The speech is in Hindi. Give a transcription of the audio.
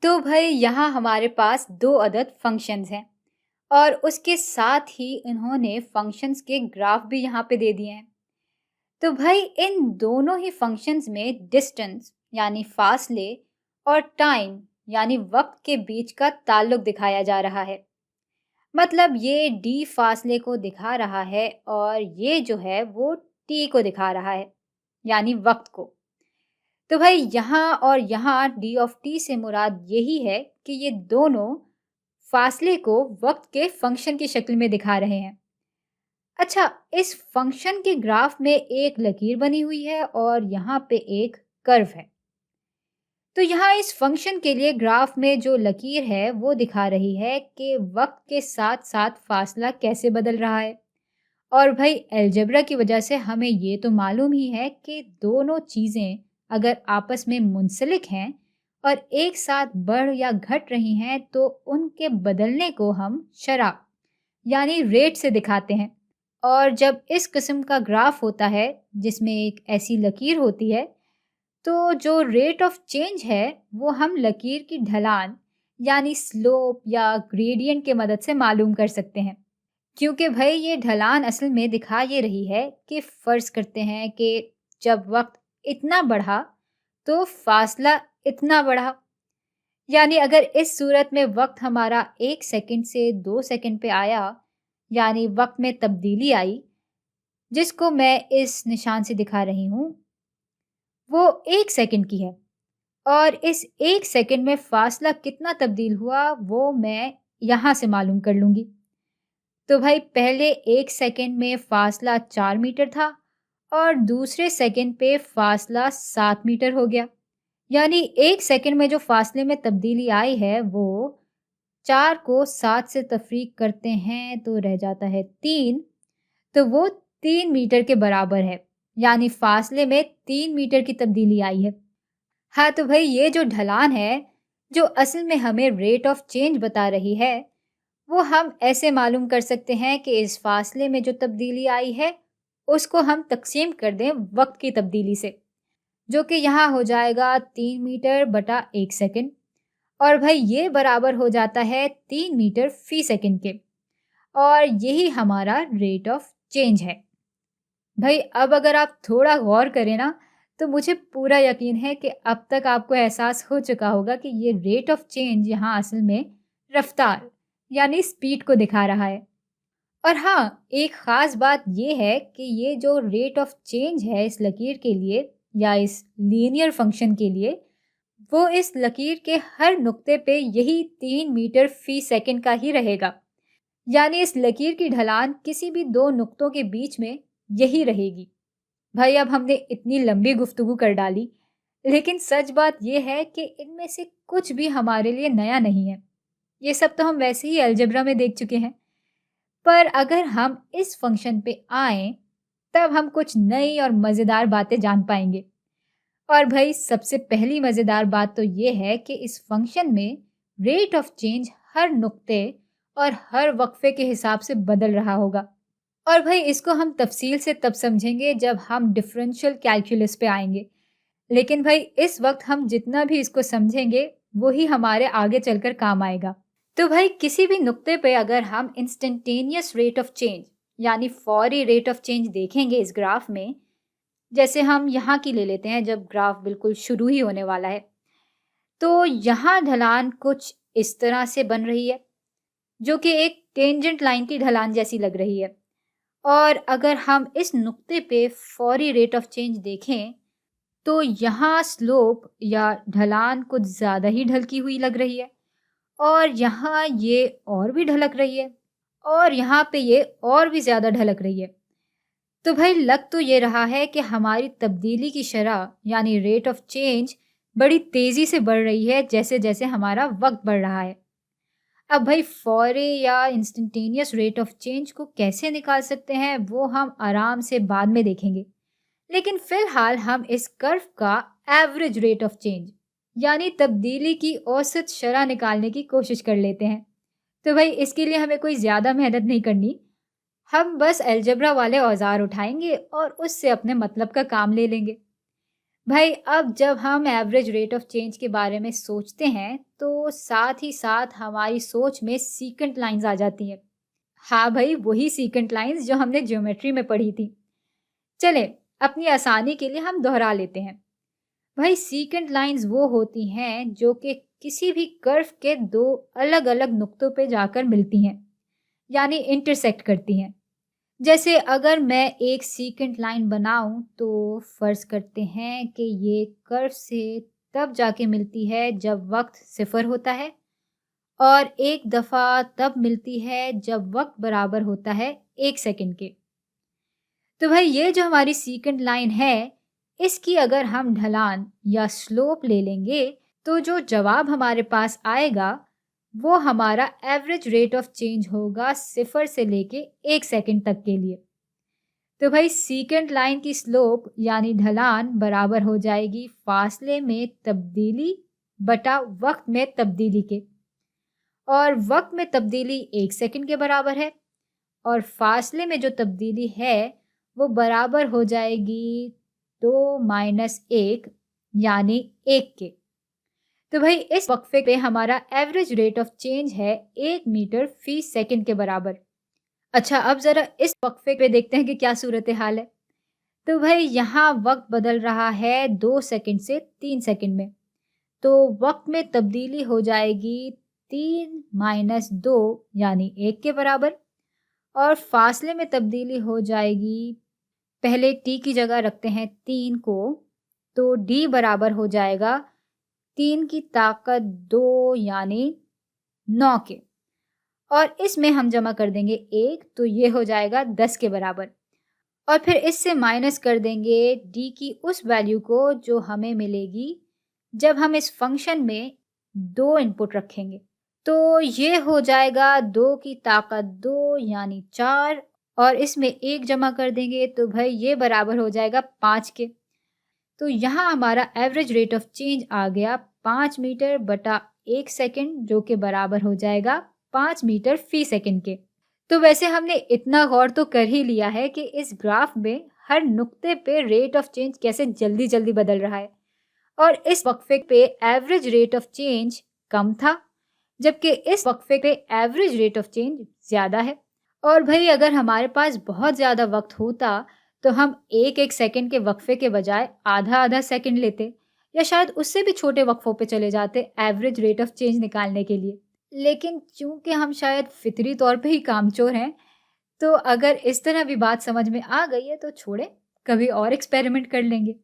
तो भाई यहाँ हमारे पास दो अदद फंक्शंस हैं और उसके साथ ही इन्होंने फंक्शंस के ग्राफ भी यहाँ पे दे दिए हैं। तो भाई इन दोनों ही फंक्शंस में डिस्टेंस यानी फासले और टाइम यानी वक्त के बीच का ताल्लुक दिखाया जा रहा है। मतलब ये डी फासले को दिखा रहा है और ये जो है वो टी को दिखा रहा है यानी वक्त को। तो भाई यहाँ और यहाँ डी ऑफ टी से मुराद यही है कि ये दोनों फासले को वक्त के फंक्शन की शक्ल में दिखा रहे हैं। अच्छा, इस फंक्शन के ग्राफ में एक लकीर बनी हुई है और यहाँ पे एक कर्व है। तो यहाँ इस फंक्शन के लिए ग्राफ में जो लकीर है वो दिखा रही है कि वक्त के साथ साथ फासला कैसे बदल रहा है। और भाई अलजेब्रा की वजह से हमें ये तो मालूम ही है कि दोनों चीज़ें अगर आपस में मुंसलिक हैं और एक साथ बढ़ या घट रही हैं तो उनके बदलने को हम शरह यानी रेट से दिखाते हैं। और जब इस किस्म का ग्राफ होता है जिसमें एक ऐसी लकीर होती है तो जो रेट ऑफ चेंज है वो हम लकीर की ढलान यानी स्लोप या ग्रेडियंट के मदद से मालूम कर सकते हैं। क्योंकि भाई ये ढलान असल में दिखा ये रही है कि फ़र्ज़ करते हैं कि जब वक्त इतना बढ़ा तो फासला इतना बढ़ा। यानी अगर इस सूरत में वक्त हमारा 1 सेकंड से 2 सेकंड पे आया यानी वक्त में तब्दीली आई, जिसको मैं इस निशान से दिखा रही हूँ, वो 1 सेकंड की है। और इस 1 सेकंड में फासला कितना तब्दील हुआ वो मैं यहाँ से मालूम कर लूँगी। तो भाई पहले 1 सेकंड में फासला 4 मीटर था और दूसरे सेकंड पे फासला 7 मीटर हो गया। यानी 1 सेकंड में जो फासले में तब्दीली आई है वो 4 को 7 से तफरीक करते हैं तो रह जाता है 3। तो वो 3 मीटर के बराबर है। यानी फासले में 3 मीटर की तब्दीली आई है। हाँ, तो भाई ये जो ढलान है जो असल में हमें रेट ऑफ चेंज बता रही है वो हम ऐसे मालूम कर सकते हैं कि इस फासले में जो तब्दीली आई है उसको हम तकसीम कर दें वक्त की तब्दीली से, जो कि यहाँ हो जाएगा 3 मीटर बटा 1 सेकंड। और भाई ये बराबर हो जाता है 3 मीटर फी सेकंड के। और यही हमारा रेट ऑफ चेंज है। भाई अब अगर आप थोड़ा गौर करें ना तो मुझे पूरा यकीन है कि अब तक आपको एहसास हो चुका होगा कि ये रेट ऑफ चेंज यहाँ असल में रफ्तार यानी स्पीड को दिखा रहा है। और हाँ, एक ख़ास बात ये है कि ये जो रेट ऑफ चेंज है इस लकीर के लिए या इस लीनियर फंक्शन के लिए, वो इस लकीर के हर नुक्ते पे यही 3 मीटर फी सेकंड का ही रहेगा। यानी इस लकीर की ढलान किसी भी दो नुक्तों के बीच में यही रहेगी। भाई अब हमने इतनी लंबी गुफ्तगू कर डाली, लेकिन सच बात यह है कि इनमें से कुछ भी हमारे लिए नया नहीं है। ये सब तो हम वैसे ही अलजेब्रा में देख चुके हैं। पर अगर हम इस फंक्शन पे आएं, तब हम कुछ नई और मज़ेदार बातें जान पाएंगे। और भाई सबसे पहली मज़ेदार बात तो ये है कि इस फंक्शन में रेट ऑफ चेंज हर नुक्ते और हर वक्फे के हिसाब से बदल रहा होगा। और भाई इसको हम तफसील से तब समझेंगे जब हम डिफरेंशियल कैलकुलस पे आएंगे। लेकिन भाई इस वक्त हम जितना भी इसको समझेंगे वही हमारे आगे चलकर काम आएगा। तो भाई किसी भी नुक्ते पे अगर हम इंस्टेंटेनियस रेट ऑफ चेंज यानी फौरी रेट ऑफ चेंज देखेंगे इस ग्राफ में, जैसे हम यहाँ की ले लेते हैं जब ग्राफ बिल्कुल शुरू ही होने वाला है, तो यहाँ ढलान कुछ इस तरह से बन रही है जो कि एक टेंजेंट लाइन की ढलान जैसी लग रही है। और अगर हम इस नुक्ते पे फौरी रेट ऑफ चेंज देखें तो यहाँ स्लोप या ढलान कुछ ज़्यादा ही ढलकी हुई लग रही है और यहाँ ये और भी ढलक रही है और यहाँ पे ये और भी ज़्यादा ढलक रही है। तो भाई लग तो ये रहा है कि हमारी तब्दीली की शरह यानी रेट ऑफ चेंज बड़ी तेज़ी से बढ़ रही है जैसे जैसे हमारा वक्त बढ़ रहा है। अब भाई फौरी या इंस्टेंटेनियस रेट ऑफ चेंज को कैसे निकाल सकते हैं वो हम आराम से बाद में देखेंगे। लेकिन फ़िलहाल हम इस कर्व का एवरेज रेट ऑफ चेंज यानी तब्दीली की औसत शरह निकालने की कोशिश कर लेते हैं। तो भाई इसके लिए हमें कोई ज़्यादा मेहनत नहीं करनी। हम बस अलजेब्रा वाले औज़ार उठाएंगे और उससे अपने मतलब का काम ले लेंगे। भाई अब जब हम एवरेज रेट ऑफ चेंज के बारे में सोचते हैं तो साथ ही साथ हमारी सोच में सीकेंट लाइंस आ जाती हैं। हाँ भाई, वही सीकेंट लाइंस जो हमने ज्योमेट्री में पढ़ी थी। चले, अपनी आसानी के लिए हम दोहरा लेते हैं। भाई सीकेंट लाइंस वो होती हैं जो कि किसी भी कर्व के दो अलग अलग नुक्तों पे जाकर मिलती हैं, यानी इंटरसेक्ट करती हैं। जैसे अगर मैं एक सीकेंट लाइन बनाऊं तो फर्ज करते हैं कि ये कर्व से तब जाके मिलती है जब वक्त 0 होता है, और एक दफ़ा तब मिलती है जब वक्त बराबर होता है 1 सेकंड के। तो भाई ये जो हमारी सीकेंट लाइन है, इसकी अगर हम ढलान या स्लोप ले लेंगे तो जो जवाब हमारे पास आएगा वो हमारा एवरेज रेट ऑफ चेंज होगा 0 से लेके 1 सेकंड तक के लिए। तो भाई सीकेंट लाइन की स्लोप यानी ढलान बराबर हो जाएगी फासले में तब्दीली बटा वक्त में तब्दीली के, और वक्त में तब्दीली 1 सेकंड के बराबर है, और फासले में जो तब्दीली है वो बराबर हो जाएगी 2 माइनस 1 यानी 1 के। तो भाई इस वक्फे पे हमारा एवरेज रेट ऑफ चेंज है 1 मीटर फी सेकंड के बराबर। अच्छा, अब जरा इस वक्फे पे देखते हैं कि क्या सूरत हाल है। तो भाई यहाँ वक्त बदल रहा है 2 सेकंड से 3 सेकंड में, तो वक्त में तब्दीली हो जाएगी 3 माइनस 2 यानी 1 के बराबर, और फासले में तब्दीली हो जाएगी, पहले टी की जगह रखते हैं 3 को, तो डी बराबर हो जाएगा 3 की ताकत 2 यानी 9 के, और इसमें हम जमा कर देंगे 1, तो ये हो जाएगा 10 के बराबर, और फिर इससे माइनस कर देंगे डी की उस वैल्यू को जो हमें मिलेगी जब हम इस फंक्शन में 2 इनपुट रखेंगे। तो ये हो जाएगा 2 की ताकत 2 यानी 4, और इसमें 1 जमा कर देंगे तो भाई ये बराबर हो जाएगा 5 के। तो यहाँ हमारा एवरेज रेट ऑफ चेंज आ गया 5 मीटर बटा 1 सेकंड, जो कि बराबर हो जाएगा 5 मीटर फी सेकंड के। तो वैसे हमने इतना गौर तो कर ही लिया है कि इस ग्राफ में हर नुक्ते पे रेट ऑफ चेंज कैसे जल्दी जल्दी बदल रहा है, और इस वक्फे पे एवरेज रेट ऑफ चेंज कम था, जबकि इस वक्फे पे एवरेज रेट ऑफ चेंज ज़्यादा है। और भाई अगर हमारे पास बहुत ज़्यादा वक्त होता तो हम एक एक सेकंड के वक्फे के बजाय आधा आधा सेकंड लेते, या शायद उससे भी छोटे वक्फों पे चले जाते एवरेज रेट ऑफ चेंज निकालने के लिए। लेकिन चूंकि हम शायद फितरी तौर पे ही कामचोर हैं, तो अगर इस तरह भी बात समझ में आ गई है तो छोड़े, कभी और एक्सपेरिमेंट कर लेंगे।